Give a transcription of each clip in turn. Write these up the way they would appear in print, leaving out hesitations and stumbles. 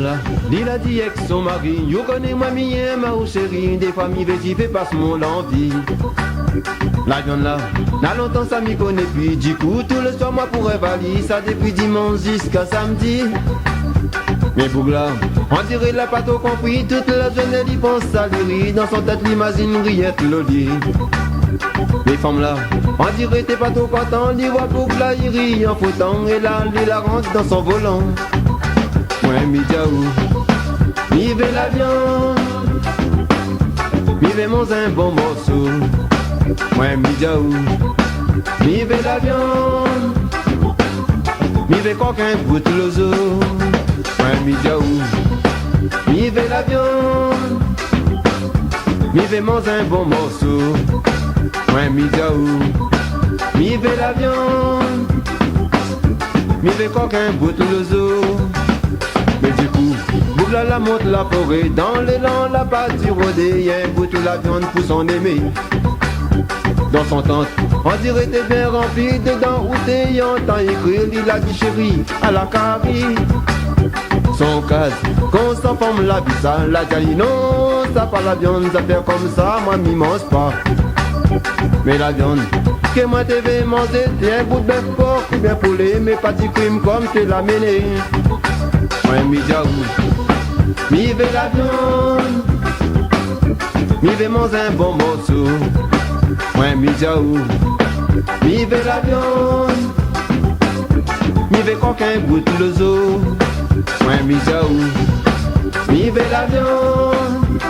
Là, il a dit avec son mari, yo connais moi mien, ma ou chérie, des fois mi veti fait passe mon l'envie. La viande là, n'a longtemps ça m'y connaît plus, du coup tout le soir moi pourrais valider ça depuis dimanche jusqu'à samedi. Mais pour là, on dirait la pas tout compris, toute la journée il pense à lui, dans son tête l'imagine riette le lit. Les femmes là, on dirait t'es pas tout content, l'y voit pour là il rit en foutant, et là il la rentre dans son volant. Ouais, mi diaou, mi veut la viande, mi veut manger un bon morceau. Ouais, mi diaou, mi veut la viande, mi veut coquin goûte l'ozo. Ouais, mi diaou, mi veut la viande, mi veut manger un bon morceau. Ouais, mi diaou, mi veut la viande, mi veut coquin goûte l'ozo. Mais du coup, Bougla la monte la forêt, dans l'élan la bâtie rodée, y'a un bout de la viande pour son aimé. Dans son tente, on dirait t'es bien rempli, dedans où t'es, y'en t'en écrit, il a dit chérie, à la carie. Son case, quand sa femme la vie ça, la dit non, ça pas la viande, ça fait comme ça, moi m'y mange pas. Mais la viande, que moi t'es vais manger, t'es un bout de bœuf porc, ou bien poulet, mais pas de crime comme t'es la mêlée. Ouais, mi diaou, mi veut la viande, mi veut manger un bon morceau. Ouais, mi diaou, mi veut la viande, mi veut coquin goûte l'ozo. Ouais, mi diaou, mi veut la viande,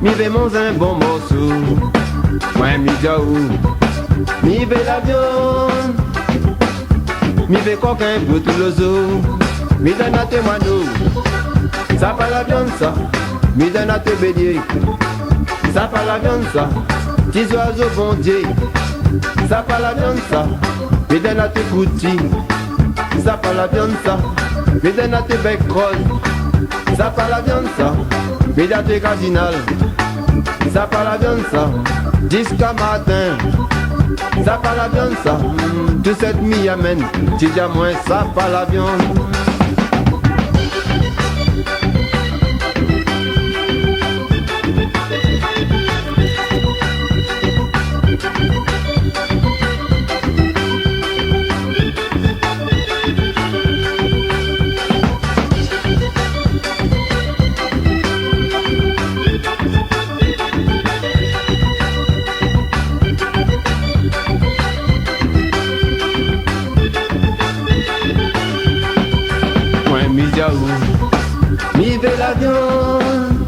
mi veut manger un bon morceau. Ouais, mi diaou, mi veut la viande, mi veut coquin goûte l'ozo. Mi donne à tes moineaux, ça pas la viande ça. Mi donne à tes béliers, ça pas la viande ça. Petits oiseaux bon Dieu, ça pas la viande ça. Mi donne à tes coutis, ça pas la viande ça. Mi donne à tes becquerolles, ça pas la viande ça. Mi donne à tes cardinales, ça pas la viande ça. Jusqu'à matin, ça pas la viande ça. Tout cette mi amène, tu dis à moi ça pas la viande. Mi diaou, mi veut la viande,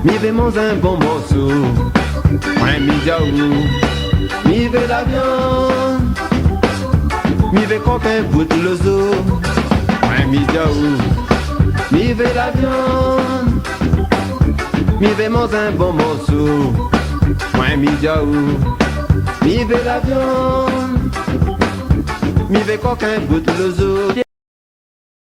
mi veut manger un bon morceau. Ouais, mi diaou, mi veut la viande, mi veut coquin goûte l'ozo. Ouais, mi diaou, mi veut la viande, mi veut manger un bon morceau. Ouais, mi diaou, mi veut la viande, mi veut coquin goûte l'ozo.